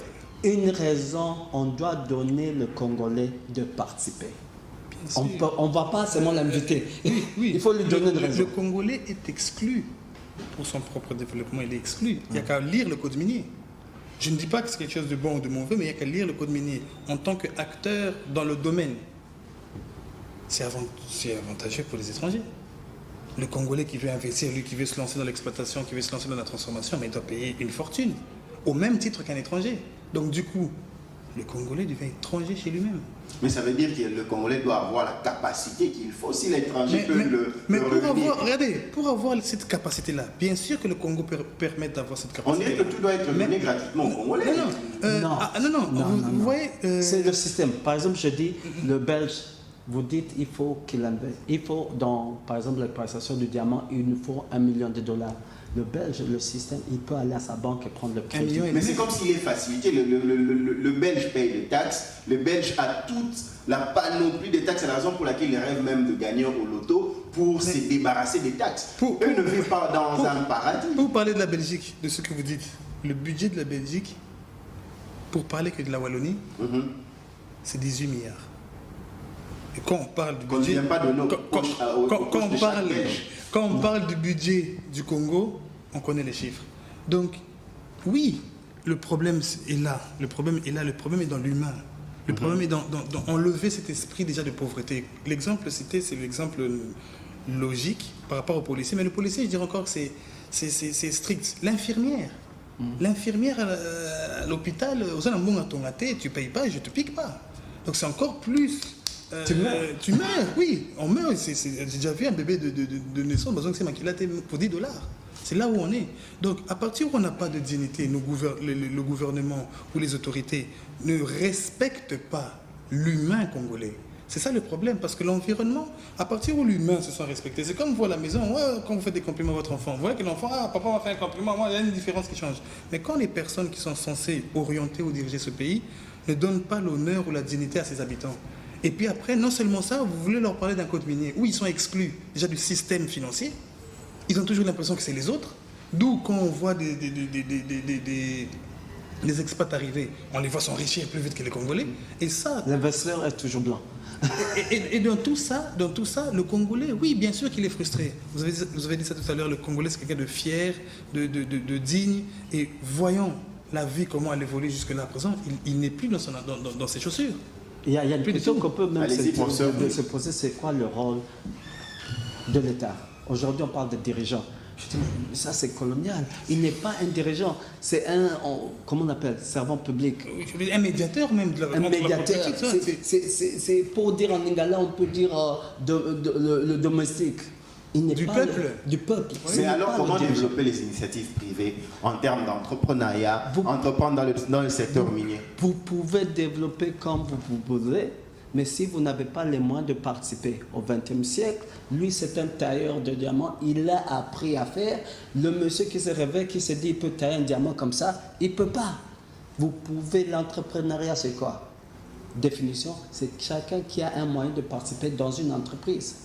Une raison, on doit donner le Congolais de participer. On ne va pas seulement l'inviter. Il faut lui donner une raison. Le Congolais est exclu pour son propre développement, il est exclu. Il n'y a qu'à lire le code minier. Je ne dis pas que c'est quelque chose de bon ou de mauvais, mais il n'y a qu'à lire le code minier. En tant qu'acteur dans le domaine, c'est avantageux pour les étrangers. Le Congolais qui veut investir, lui qui veut se lancer dans l'exploitation, qui veut se lancer dans la transformation, mais il doit payer une fortune, au même titre qu'un étranger. Donc du coup, le Congolais devient étranger chez lui-même. Mais ça veut dire que le Congolais doit avoir la capacité qu'il faut. Si l'étranger peut mais le pour revenir. regardez, pour avoir cette capacité-là, bien sûr que le Congo peut permettre d'avoir cette On capacité. dirait que tout doit être donné gratuitement aux Congolais. Non. Vous voyez, C'est le système. Par exemple, je dis, le Belge, vous dites, il faut qu'il investisse. Il faut, par exemple, l'exploitation du diamant, il nous faut $1 million. Le Belge, le système, il peut aller à sa banque et prendre le crédit. million et Mais c'est comme s'il est facilité. Le Belge paye des taxes. Le Belge a toute la panoplie des taxes. C'est la raison pour laquelle il rêve même de gagner au loto pour se débarrasser des taxes. Eux ne vivent pas dans un paradis. Pour parler de la Belgique, de ce que vous dites, le budget de la Belgique, pour parler que de la Wallonie, c'est 18 milliards. Et quand on parle du Qu'on ne budget, vient pas de nos quand on parle du budget du Congo, on connaît les chiffres. Donc, oui, le problème est là. Le problème est dans l'humain. Le problème est dans enlever cet esprit déjà de pauvreté. L'exemple cité, c'est l'exemple logique par rapport au policier. Mais le policier, je dirais encore que c'est strict. L'infirmière. L'infirmière à l'hôpital, tu ne payes pas, je ne te pique pas. Donc c'est encore plus... Tu meurs, oui, on meurt. J'ai déjà vu un bébé de naissance, c'est maquillaté pour $10. C'est là où on est. Donc, à partir où on n'a pas de dignité, le gouvernement ou les autorités ne respectent pas l'humain congolais. C'est ça le problème, parce que l'environnement, à partir où l'humain se sent respecté, c'est comme vous à la maison, quand vous faites des compliments à votre enfant, vous voyez que l'enfant, papa m'a fait un compliment, moi, il y a une différence qui change. Mais quand les personnes qui sont censées orienter ou diriger ce pays ne donnent pas l'honneur ou la dignité à ses habitants, et puis après, non seulement ça, vous voulez leur parler d'un code minier où ils sont exclus déjà du système financier, ils ont toujours l'impression que c'est les autres. D'où quand on voit des expats arriver, on les voit s'enrichir plus vite que les Congolais. Et ça... L'investisseur est toujours blanc. Et dans tout ça, le Congolais, oui, bien sûr qu'il est frustré. Vous avez dit ça tout à l'heure, le Congolais, c'est quelqu'un de fier, de digne. Et voyons la vie, comment elle évolue jusque-là à présent, il n'est plus dans ses chaussures. Il y a une question qu'on peut même se poser, c'est quoi le rôle de l'État? Aujourd'hui, on parle de dirigeants. Je dis, ça c'est colonial. Il n'est pas un dirigeant, c'est comment on appelle, servant public. Un médiateur même de la Un médiateur. C'est pour dire en lingala, on peut dire le domestique. Du peuple. Du peuple. Mais alors, comment développer les initiatives privées en termes d'entrepreneuriat, entreprendre dans le secteur minier? Vous pouvez développer comme vous pouvez, mais si vous n'avez pas les moyens de participer au XXe siècle, lui c'est un tailleur de diamants, il a appris à faire. Le monsieur qui se réveille, qui se dit il peut tailler un diamant comme ça, il ne peut pas. Vous pouvez, l'entrepreneuriat c'est quoi? Définition, c'est chacun qui a un moyen de participer dans une entreprise.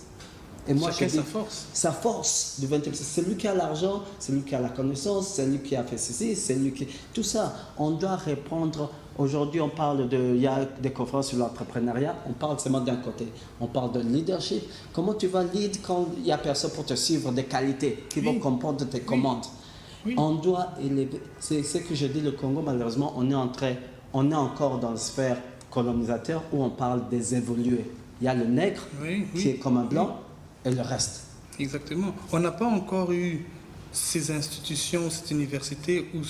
Et moi, chacun sa force. Sa force du 20e siècle. C'est lui qui a l'argent, c'est lui qui a la connaissance, c'est lui qui a fait ceci, c'est lui qui... Tout ça, on doit répondre. Aujourd'hui, on parle il y a des conférences sur l'entrepreneuriat, on parle seulement d'un côté. On parle de leadership. Comment tu vas lead quand il n'y a personne pour te suivre des qualités qui vont comprendre tes commandes? Oui. On doit élever. C'est ce que je dis, le Congo, malheureusement, on est encore dans la sphère colonisateur où on parle des évolués. Il y a le nègre qui est comme un blanc. Et le reste. Exactement. On n'a pas encore eu ces institutions, cette université ou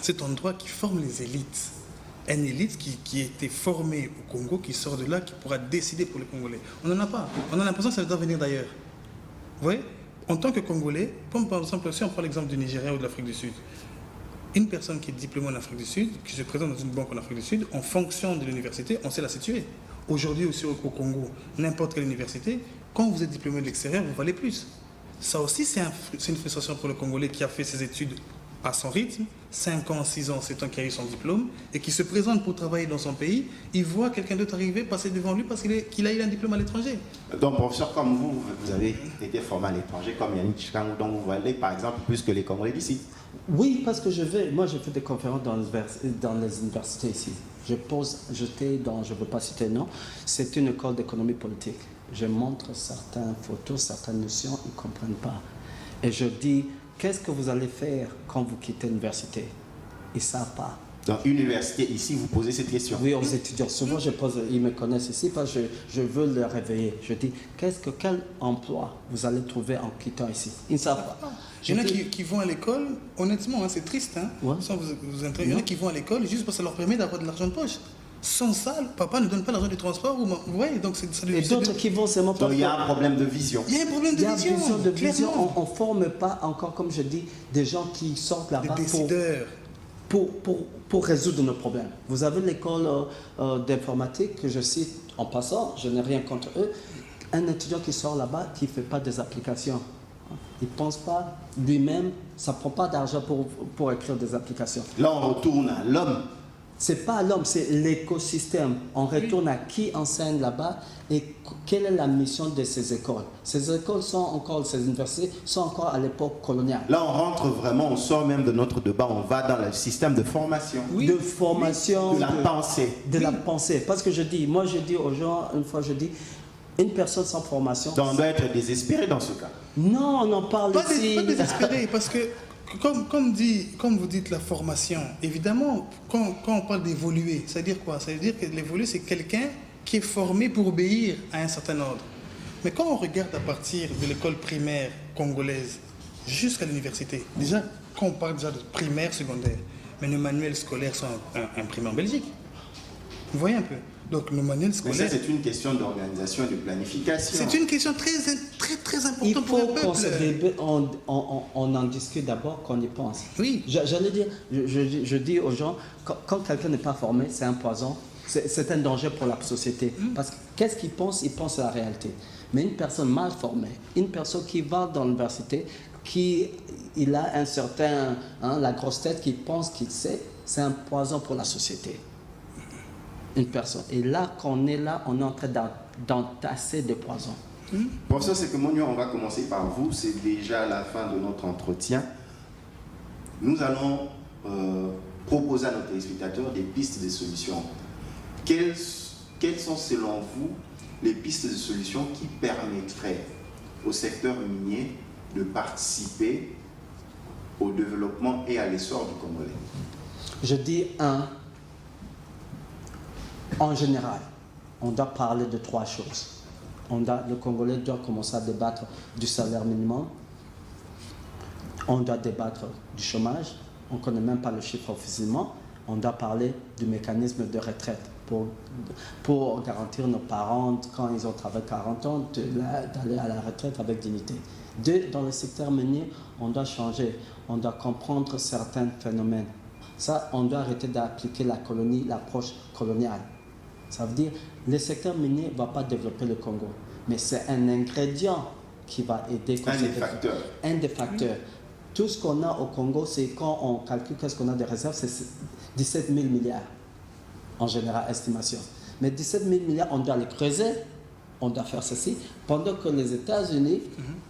cet endroit qui forme les élites. Une élite qui a été formée au Congo, qui sort de là, qui pourra décider pour les Congolais. On n'en a pas. On a l'impression que ça doit venir d'ailleurs. Vous voyez, en tant que Congolais, comme par exemple, si on prend l'exemple du Nigeria ou de l'Afrique du Sud, une personne qui est diplômée en Afrique du Sud, qui se présente dans une banque en Afrique du Sud, en fonction de l'université, on sait la situer. Aujourd'hui aussi au Congo, n'importe quelle université, quand vous êtes diplômé de l'extérieur, vous valez plus. Ça aussi, c'est une frustration pour le Congolais qui a fait ses études à son rythme, 5 ans, 6 ans, 7 ans qu'il a eu son diplôme, et qui se présente pour travailler dans son pays, il voit quelqu'un d'autre arriver, passer devant lui parce qu'il a eu un diplôme à l'étranger. Donc, professeur, comme vous avez été formé à l'étranger, comme Yannick Chikangou, donc vous valez par exemple plus que les Congolais d'ici? Oui, parce que je fais des conférences dans les universités ici. Je ne veux pas citer le nom, c'est une école d'économie politique. Je montre certaines photos, certaines notions, ils ne comprennent pas. Et je dis, qu'est-ce que vous allez faire quand vous quittez l'université? Ils ne savent pas. Dans une université ici, vous posez cette question. Oui, aux étudiants. Souvent, ils me connaissent ici parce que je veux les réveiller. Je dis, quel emploi vous allez trouver en quittant ici? Ils ne savent pas. Il y en a qui vont à l'école, honnêtement, hein, c'est triste, hein, Ouais. sans vous entrer. Il y en a qui vont à l'école juste parce que ça leur permet d'avoir de l'argent de poche. Sans ça, papa ne donne pas l'argent du transport. Vous voyez, donc ça Et d'autres qui vont seulement Donc il y a un problème de vision. Il y a un problème Il y a de vision. vision. Clairement. On ne forme pas encore, comme je dis, des gens qui sortent là-bas Des décideurs. pour résoudre nos problèmes. Vous avez l'école d'informatique que je cite en passant, je n'ai rien contre eux. Un étudiant qui sort là-bas qui ne fait pas des applications. Il ne pense pas lui-même, ça ne prend pas d'argent pour écrire des applications. Là, on retourne à l'homme. Ce n'est pas l'homme, c'est l'écosystème. On retourne à qui enseigne là-bas et quelle est la mission de ces écoles. Ces écoles sont encore, ces universités sont encore à l'époque coloniale. Là, on rentre vraiment, on sort même de notre débat, on va dans le système de formation. Oui. De formation, De la pensée. de la pensée. Parce que je dis aux gens, une fois je dis, une personne sans formation. Donc, on doit être désespéré dans ce cas. Non, on en parle Pas ici. désespéré, parce que, comme vous dites, la formation, évidemment, quand on parle d'évoluer, ça veut dire quoi? Ça veut dire que l'évoluer, c'est quelqu'un qui est formé pour obéir à un certain ordre. Mais quand on regarde à partir de l'école primaire congolaise jusqu'à l'université, déjà, quand on parle déjà de primaire, secondaire, mais nos manuels scolaires sont imprimés en Belgique. Vous voyez un peu? Donc, nos manuels Mais ça, scolaires... c'est une question d'organisation et de planification. C'est une question très Il importante pour faut le qu'on se peuple. débat, on en discute d'abord, qu'on y pense. Oui. J'allais dire, je dis aux gens, quand quelqu'un n'est pas formé, c'est un poison, c'est un danger pour la société. Parce que qu'est-ce qu'il pense? Il pense à la réalité. Mais une personne mal formée, une personne qui va dans l'université, il a un certain, la grosse tête, qui pense qu'il sait, c'est un poison pour la société. Une personne. Et là, qu'on est là, on est en train d'entasser des poisons. Professeur Sekemonio, on va commencer par vous. C'est déjà la fin de notre entretien. Nous allons proposer à nos téléspectateurs des pistes de solutions. Quelles sont, selon vous, les pistes de solutions qui permettraient au secteur minier de participer au développement et à l'essor du Congolais? Je dis en général, on doit parler de trois choses. Le Congolais doit commencer à débattre du salaire minimum. On doit débattre du chômage. On ne connaît même pas le chiffre officiellement. On doit parler du mécanisme de retraite pour garantir nos parents, quand ils ont travaillé 40 ans, d'aller à la retraite avec dignité. Deux, dans le secteur minier, on doit changer. On doit comprendre certains phénomènes. Ça, on doit arrêter d'appliquer l'approche coloniale. Ça veut dire le secteur minier ne va pas développer le Congo, mais c'est un ingrédient qui va aider. Un des facteurs. Tout ce qu'on a au Congo, c'est quand on calcule qu'est-ce qu'on a de réserves, c'est 17 000 milliards en général, estimation. Mais 17 000 milliards, on doit les creuser, on doit faire ceci, pendant que les États-Unis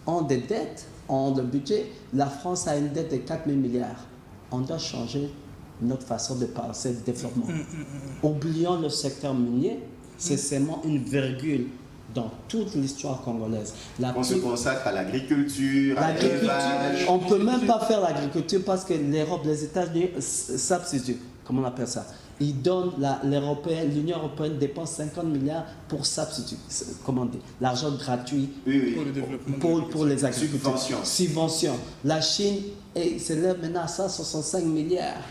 ont des dettes, ont le budget. La France a une dette de 4 000 milliards. On doit changer notre façon de penser le développement. Oublions le secteur minier, c'est seulement une virgule dans toute l'histoire congolaise. On se consacre à l'agriculture, à l'élevage. On ne peut même pas faire l'agriculture parce que l'Europe, les États-Unis substituent. Comment on appelle ça? Ils donnent, l'Union européenne dépense 50 milliards pour substituer, comment dire, l'argent gratuit Pour le développement. pour les agriculteurs. Subvention. La Chine s'élève maintenant à 165 milliards.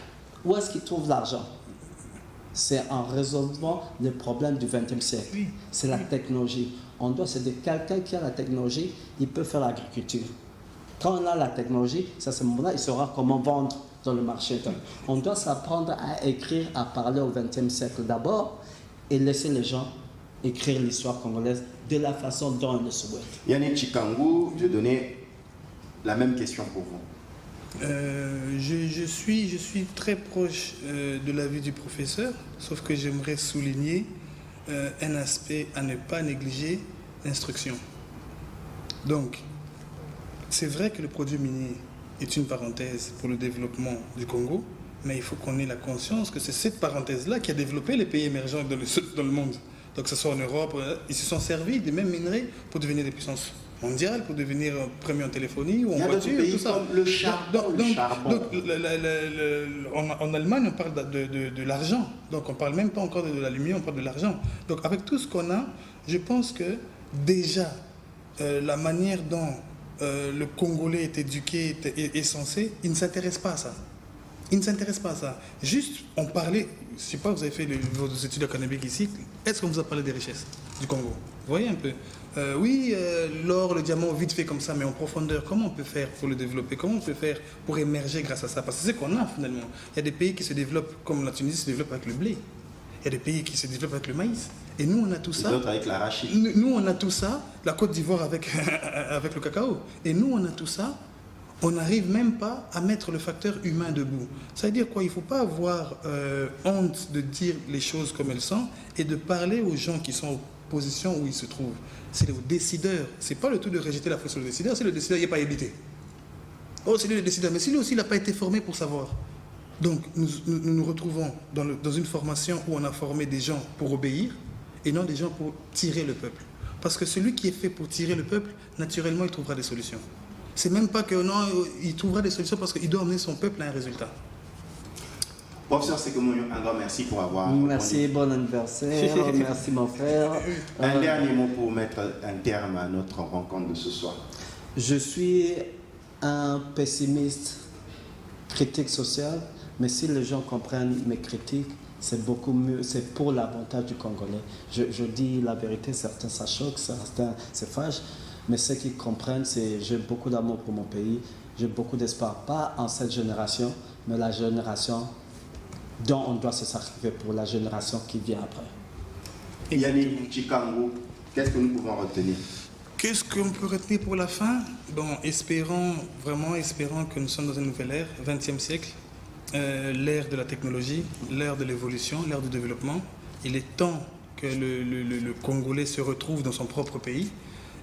Où est-ce qu'ils trouvent l'argent? C'est en résolvant les problèmes du XXe siècle. Oui. C'est la technologie. On doit se dire, quelqu'un qui a la technologie, il peut faire l'agriculture. Quand on a la technologie, c'est à ce moment-là, il saura comment vendre dans le marché. On doit s'apprendre à écrire, à parler au XXe siècle d'abord et laisser les gens écrire l'histoire congolaise de la façon dont ils le souhaitent. Yannick Chikangou, je donnais la même question pour vous. Je suis très proche de l'avis du professeur, sauf que j'aimerais souligner un aspect à ne pas négliger, l'instruction. Donc, c'est vrai que le produit minier est une parenthèse pour le développement du Congo, mais il faut qu'on ait la conscience que c'est cette parenthèse-là qui a développé les pays émergents dans le monde. Donc, que ce soit en Europe, ils se sont servis des mêmes minerais pour devenir des puissances mondial pour devenir premier en téléphonie ou en Il y a d'autres voiture, pays tout ça. comme le charbon. En Allemagne, on parle de l'argent. Donc, on ne parle même pas encore de l'aluminium, on parle de l'argent. Donc, avec tout ce qu'on a, je pense que déjà, la manière dont le Congolais est éduqué est censé, il ne s'intéresse pas à ça. Il ne s'intéresse pas à ça. Juste, on parlait, je ne sais pas, vous avez fait vos études académiques ici, est-ce qu'on vous a parlé des richesses du Congo? Vous voyez un peu oui, l'or, le diamant, vite fait comme ça, mais en profondeur, comment on peut faire pour le développer? Comment on peut faire pour émerger grâce à ça? Parce que c'est ce qu'on a finalement. Il y a des pays qui se développent, comme la Tunisie se développe avec le blé. Il y a des pays qui se développent avec le maïs. Et nous, on a tout ça. D'autres avec l'arachide. Nous, on a tout ça. La Côte d'Ivoire avec, avec le cacao. Et nous, on a tout ça. On n'arrive même pas à mettre le facteur humain debout. Ça veut dire quoi? Il ne faut pas avoir honte de dire les choses comme elles sont et de parler aux gens qui sont en position où ils se trouvent. C'est aux décideurs. Ce n'est pas le tout de rejeter la faute sur le décideur, c'est le décideur qui n'est pas habité. Oh, c'est lui le décideur. Mais si lui aussi, il n'a pas été formé pour savoir. Donc, nous retrouvons dans une formation où on a formé des gens pour obéir et non des gens pour tirer le peuple. Parce que celui qui est fait pour tirer le peuple, naturellement, il trouvera des solutions. C'est même pas que non, il trouvera des solutions parce qu'il doit emmener son peuple à un résultat. Professeur Sekemounio, un grand merci pour avoir Merci, bon anniversaire, merci mon frère. Un dernier mot pour mettre un terme à notre rencontre de ce soir. Je suis un pessimiste, critique sociale, mais si les gens comprennent mes critiques, c'est beaucoup mieux, c'est pour l'avantage du Congolais. Je dis la vérité, certains ça choque, certains ça fâche, mais ceux qui comprennent, j'ai beaucoup d'amour pour mon pays, j'ai beaucoup d'espoir, pas en cette génération, mais la génération dont on doit se sacrifier pour la génération qui vient après. Yannick Chikango, qu'est-ce que nous pouvons retenir? Qu'est-ce qu'on peut retenir pour la fin? Bon, espérons que nous sommes dans une nouvelle ère, 20e siècle, l'ère de la technologie, l'ère de l'évolution, l'ère du développement. Il est temps que le Congolais se retrouve dans son propre pays.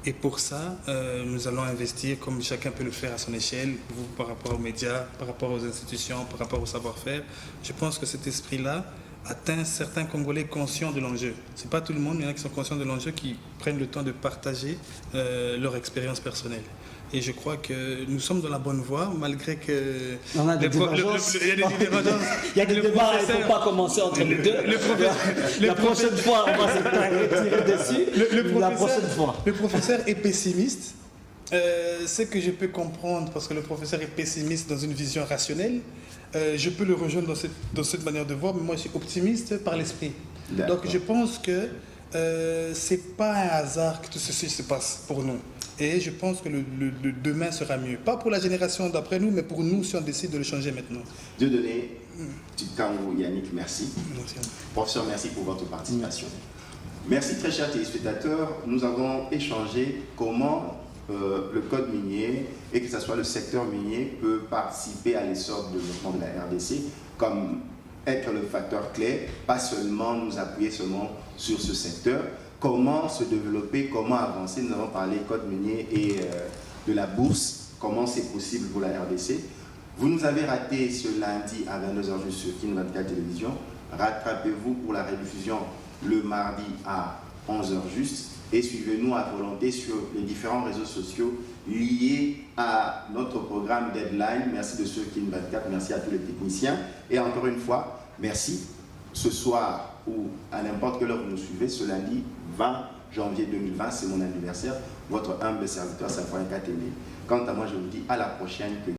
Et pour ça, nous allons investir comme chacun peut le faire à son échelle, vous par rapport aux médias, par rapport aux institutions, par rapport au savoir-faire. Je pense que cet esprit-là atteint certains Congolais conscients de l'enjeu. Ce n'est pas tout le monde, mais il y en a qui sont conscients de l'enjeu, qui prennent le temps de partager leur expérience personnelle. Et je crois que nous sommes dans la bonne voie, malgré que... On a des divergences. Il y a des divergences. Il y a des débats, il ne faut pas commencer entre les deux. La prochaine fois, on va se retirer dessus. La prochaine fois. Le professeur est pessimiste. Ce que je peux comprendre, parce que le professeur est pessimiste dans une vision rationnelle, je peux le rejoindre dans cette manière de voir, mais moi je suis optimiste par l'esprit. Donc je pense que ce n'est pas un hasard que tout ceci se passe pour nous. Et je pense que le demain sera mieux. Pas pour la génération d'après nous, mais pour nous si on décide de le changer maintenant. Dieudonné Chikango, Yannick, merci. Merci. Professeur, merci pour votre participation. Merci très chers téléspectateurs. Nous avons échangé comment le code minier et que ce soit le secteur minier peut participer à l'essor du développement de la RDC comme être le facteur clé, pas seulement nous appuyer seulement sur ce secteur. Comment se développer, comment avancer. Nous avons parlé code minier et de la bourse, comment c'est possible pour la RDC. Vous nous avez raté ce lundi à 22h juste sur Kin 24 Télévision. Rattrapez-vous pour la rediffusion le mardi à 11h juste. Et suivez-nous à volonté sur les différents réseaux sociaux liés à notre programme Deadline. Merci de ceux qui nous battent, merci à tous les techniciens. Et encore une fois, merci. Ce soir ou à n'importe quelle heure vous nous suivez, ce lundi 20 janvier 2020, c'est mon anniversaire. Votre humble serviteur, Safran Katene. Quant à moi, je vous dis à la prochaine. Que